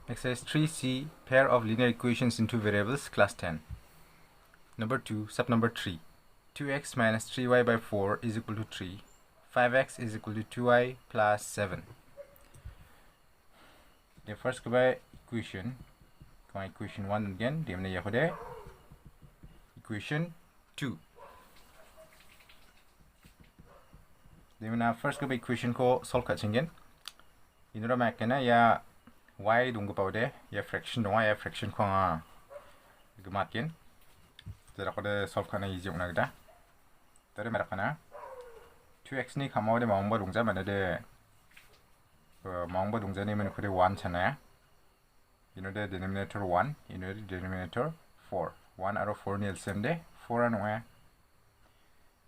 Exercise 3C, pair of linear equations in two variables, class 10. Number 2, sub number 3. 2x minus 3y by 4 is equal to 3. 5x is equal to 2y plus 7. The first equation 1 again, equation 2. First equation ko solve again. Inura makena ya y dong paude ya fraction dong ya fraction ko gemakin. Jadi kalau solve kana easy una gda. Tadi merakana 2x ni kamau de maungba dongja mana de maungba dongja ni mana kode 1 chana. Ino de denominator 1, ino de denominator 4. 1 aro 4 ni LCM de 4 anu ya.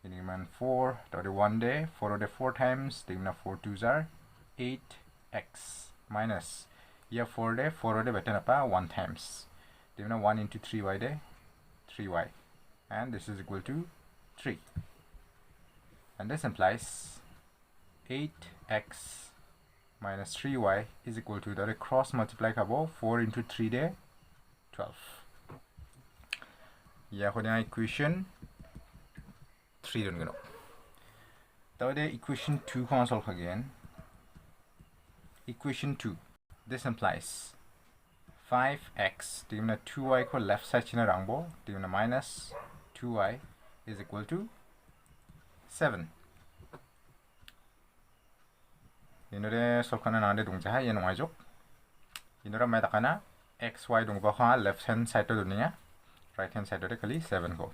Ini man 4 tadi 1 de 4 de 4 times dimana 4 2s are 8x minus ya 4 de better apa 1 times dimana 1 into 3y de 3y, and this is equal to 3, and this implies 8x minus 3y is equal to the cross multiply kabo 4 into 3 de 12. Ya kona equation 3 don't know. Now the equation 2 can solve again. Equation 2. This implies 5x dimana 2y ko left side china rangbo dimana minus 2y is equal to 7. Inore solve kana nande dongja ha yan y jok. Inora mai takana xy dongba kha left hand side to dunia, right hand side to kali 7 ko.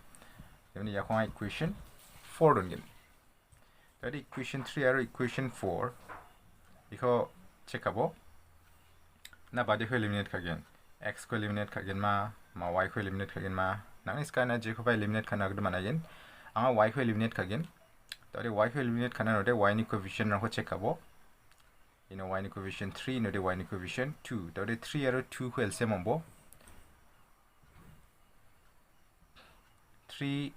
Dimana ya kha equation 4 dongin. That equation 3 or equation 4 iko check abo na bade ko eliminate again. X ko eliminate again ma y ko eliminate again ma nang iska na j ko ba eliminate kana agdo managen anga y ko eliminate again. Tadi y ko eliminate kana no de y ni coefficient na ko check abo. You know y ni coefficient 3 no de y ni coefficient 2. Tadi 3 aro 2 ko LCM ambo. 3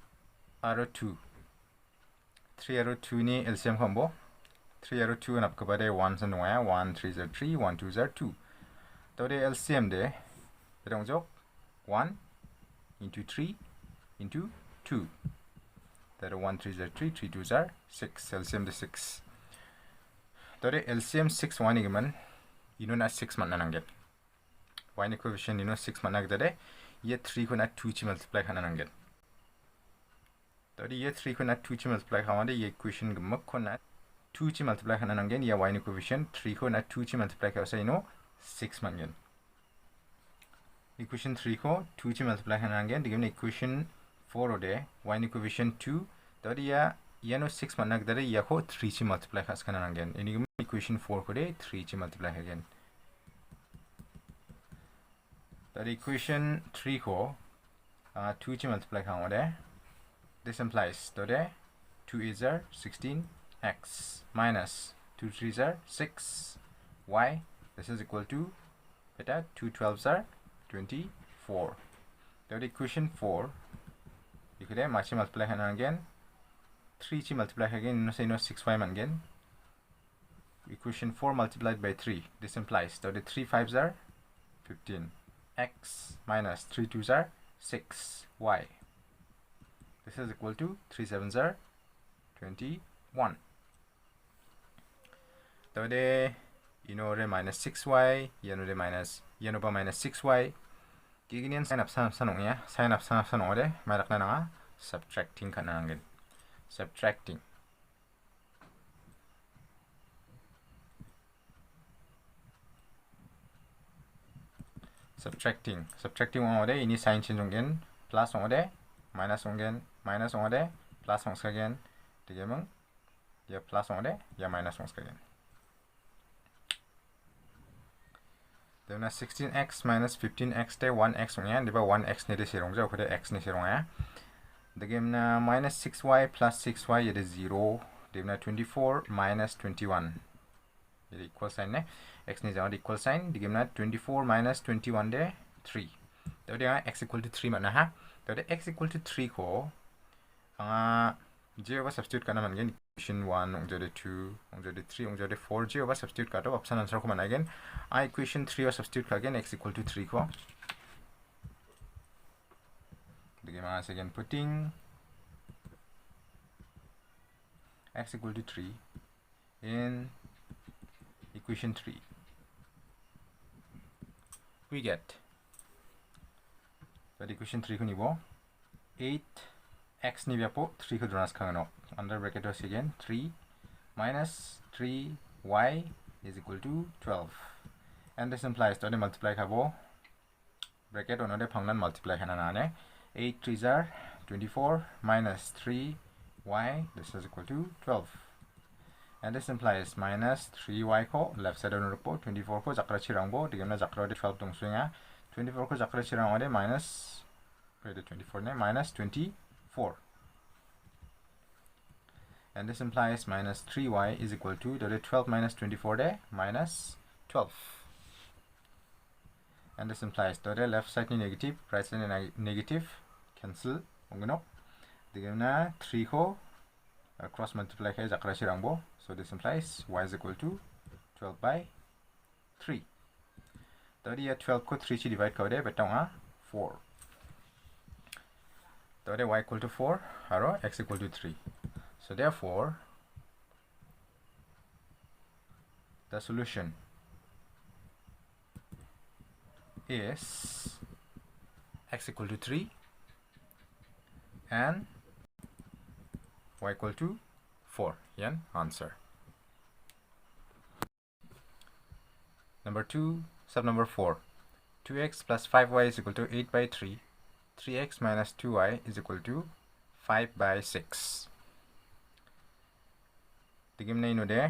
aro 2. 3 aro 2 ni LCM combo. 3 aro 2 nap kabade 1 and 1 3s are 3 1 2s are 2. Tadi LCM de bedong jok 1 into 3 into 2. That 1 3s are 3 3 2s are 6. LCM de 6. Tadi LCM 6 1 igaman ino na 6 man nanget. Y ni coefficient ino 6 man nagdade ye 3 ko na 2 chi multiply kana nanget. Tadi ye 3 ko na 2 chi multiply khamade ye equation gmak ko na 2 chi multiply kana nangen ya y ni coefficient 3 ko na 2 chi multiply ka sa ino 6 mangen. Equation 3 ko 2 chi multiply kana nangen digam equation 4 ode y ni coefficient 2 tadi ya no 6 man nagdare ya ko 3 chi multiply khas kana nangen. Ini equation 4 ko de 3 chi multiply again. Tadi equation 3 ko 2 chi multiply khamade. This implies today 2 is 16 x minus 2 3s are 6 y. This is equal to beta 2 12s are 24. That equation 4 you could have multiply again 3 chi multiply again no say no 6y man again. Equation 4 multiplied by 3. This implies that the 3 5s are 15 x minus 3 2s are 6 y. This is equal to 3 7s are 21. Tode inore minus 6y, yanore minus yanoba minus 6y. Giginian sign up sanong ya, sign up sanong ode, marak na nga subtracting ka na ngin. Subtracting. Subtracting ode ini sign change ngin, plus ode, minus ngin, minus ode, plus ngin. Digemang ya plus ode, ya minus ngin. Then 16x minus 15x de 1x ngya, diba 1x ni de sirong ja, ukode x ni sirong ya. The game na minus 6y plus 6y it is 0. Then 24 minus 21. It equal sign ne. X ni jawad equal sign. The game na 24 minus 21 de 3. Then x equal to 3 mana ha. Then x equal to 3 ko 0 ba substitute kana man gen equation 1 ong jode 2 ong jode 3 ong jode 4 0 ba substitute ka to option answer ko man again I equation 3 ba substitute ka again x equal to 3 ko again again putting x equal to 3 in equation 3 we get that equation 3 ko ni bo 8 x ni bia po 3 ko dronas khangano under bracket was again 3 minus 3y is equal to 12 and this implies that multiply khabo bracket onode phangnan multiply khana nane 8 3s are 24 minus 3y this is equal to 12 and this implies minus 3y ko left side on po 24 ko jakra chirangbo digamna jakra de 12 dong swinga 24 ko jakra chirang ode minus 24 ne minus 24 and this implies minus 3y is equal to the 12 minus 24 de minus 12 and this implies the left side ni negative right side ni negative cancel ongno digamna 3 ko cross multiply kay jakra chirangbo so this implies y is equal to 12 by 3 tadi ya 12 ko 3 chi divide kawde betanga 4 tadi y equal to 4 aro x equal to 3 so therefore the solution is x equal to 3 and y equal to 4 yan answer number 2 sub number 4 2x plus 5y is equal to 8 by 3 3x minus 2y is equal to 5 by 6 digim na ino de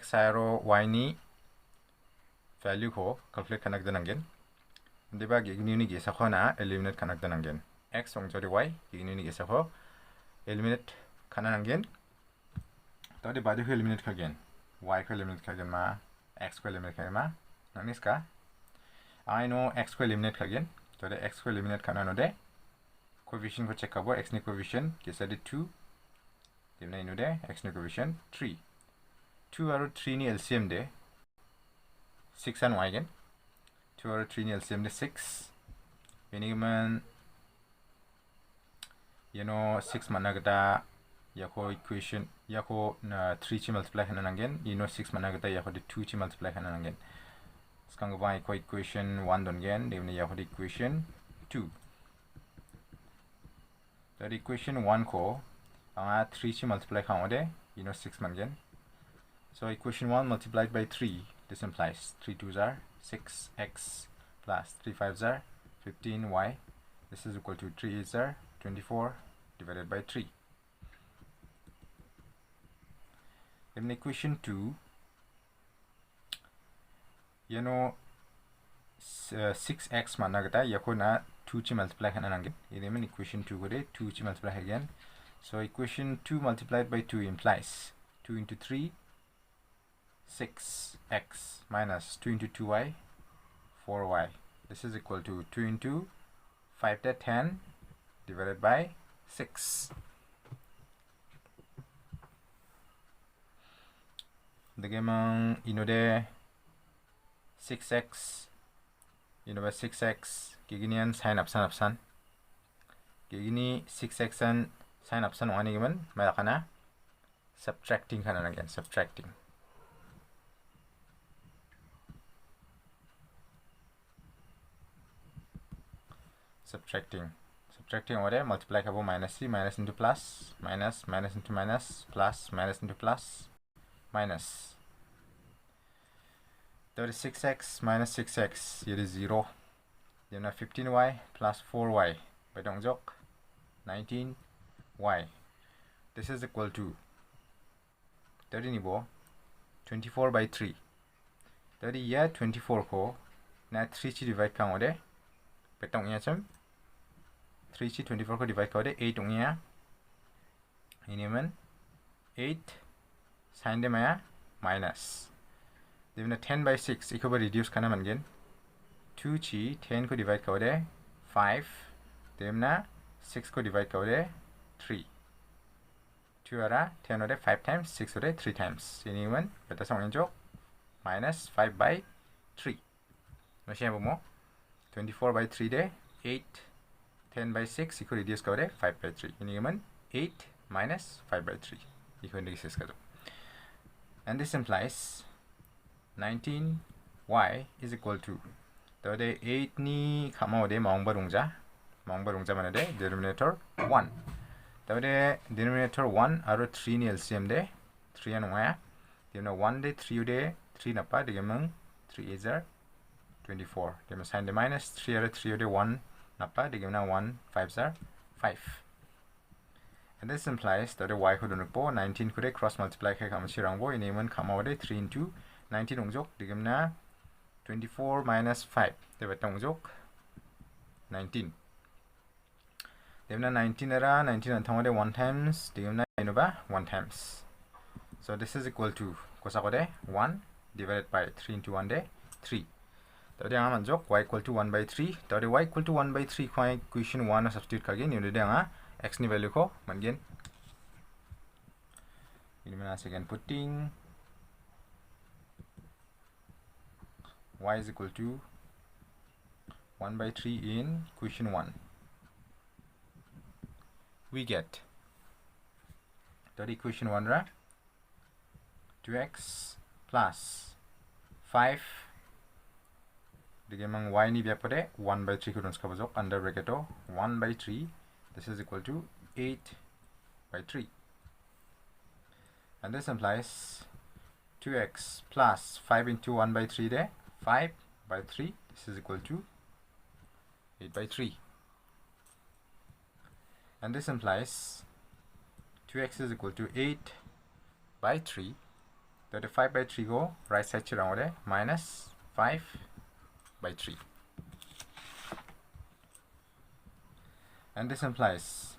x aro y ni value ko calculate kanak dananggen diba gigni ni gesa khona eliminate kanak dananggen x ong jodi y gigni ni gesa kho eliminate kananggen tadi badu ko eliminate kagen y ko eliminate kagen ma x ko eliminate kagen ma nanis ka I know x ko eliminate kagen tadi x ko eliminate kana no de coefficient ko check kabo x ni coefficient gesa de 2 dimna ino de x ni coefficient 3 2 aro 3 ni LCM de 6 and y again 2 aro 3 ni LCM de 6 meaning you know 6 managda yako equation yako 3 chi multiply hanan again you know 6 managda yako de 2 chi multiply hanan again skang ba ko equation 1 don again devne yako de equation 2 that equation 1 ko anga 3 chi multiply khawde you know 6 man again so equation 1 multiplied by 3 this implies 3 2s are 6x plus 3 5s are 15y this is equal to 3 is are 24 divided by 3 in equation 2 you know 6x managata yakona 2 chi multiply hanan again in equation 2 gode 2 chi multiply again so equation 2 multiplied by 2 implies 2 into 3 6x minus 2 into 2y 4y this is equal to 2 into 5 to 10 divided by 6 Dagemang ino de 6x ino ba 6x giginian sin upsan gigini 6x and sin upsan wani giman maya kana subtracting kana again subtracting what multiply kabo minus c minus into plus minus minus into minus plus minus into plus minus 36x minus 6x here is 0 then 15y plus 4y by dongjok 19y this is equal to 30 nibo 24 by 3 30 ya 24 ko na 3 chi divide kang ode betong ya cham 3 chi 24 ko divide kode 8 ong ya ini 8 sin de maya minus then 10 by 6 iko ba reduce kana man gen 2 chi 10 ko divide kode 5 then 6 ko divide kode 3 2 ara 10 ode 5 times, 6 ode 3 times. 이님은 베타 성인족 minus 5 by 3. 다시 해보면 24 by 3 대 8, 10 by 6 이거 reduce 가오래 5 by 3. 이님은 8 minus 5 by 3. 이거 reduce 가죠. And this implies 19y is equal to तो데 8니 가마오데 마옹바롱자 mana de denominator 1 तो데 denominator 1 아로 3니 LCM de 3 anu ya dimna 1 de 3 de 3 napa digamang 3 is 24 dimna sign de minus 3 aro 3 de 1 napa digamna 1 5 are 5 and this implies that the y could po 19 could cross multiply kai kam chirangbo ineman kamaode 3 into 19 ongjok digamna 24 minus 5 debat ongjok 19 digamna 19 era 19 antangode 1 times digamna inuba 1 times so this is equal to kosakode 1 divided by 3 into 1 de 3 tadi ang manjok y equal to 1 by 3 tadi y equal to 1 by 3 ko equation 1 substitute kage ni de ang x ni value ko mangen ini mana second putting y is equal to 1 by 3 in equation 1 we get that equation 1 ra 2x plus 5 digemang y ni biak pade 1 by 3 kudons kabajok under bracket 1 by 3 this is equal to 8 by 3 and this implies 2x plus 5 into 1 by 3 there 5 by 3 this is equal to 8 by 3 and this implies 2x is equal to 8 by 3 that the 5 by 3 go right side chirang minus 5 by 3 and this implies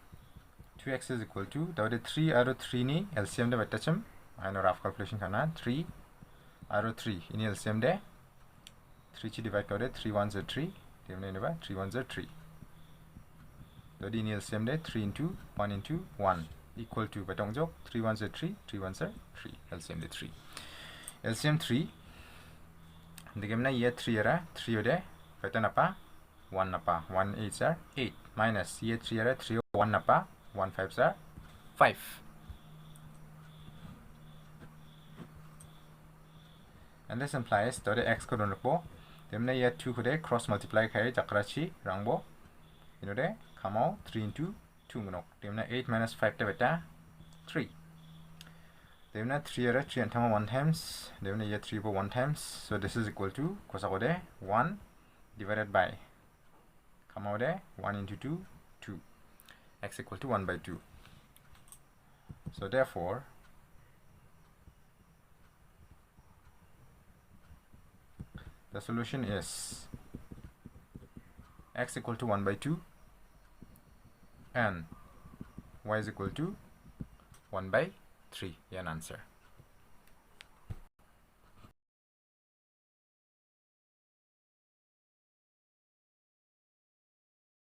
2x is equal to the 3 out of 3 ni LCM de betacham I know rough calculation kana 3 out of 3 in LCM de 3 chi divide kare 3 1s are 3 dimne ne ba 3 1s are 3 the in LCM de 3 into 1 into 1 equal to betong jok 3 1s are 3 3 1s are 3 LCM de 3 LCM 3 digemna ye 3 era 3 ode betan apa 1 napa 1 8 are 8 minus ye 3 era 3 1 napa 1 5 are 5 and this implies that the x could onbo demna ye 2 could cross multiply kai jakrachi rangbo inode kamau 3 into 2 gunok demna 8 minus 5 de beta 3 demna 3 era 3 antama 1 times demna ye 3 bo 1 times so this is equal to kosakode 1 divided by kamaude 1 into 2 2 x equal to 1 by 2 so therefore the solution is x equal to 1 by 2 and y is equal to 1 by 3 an answer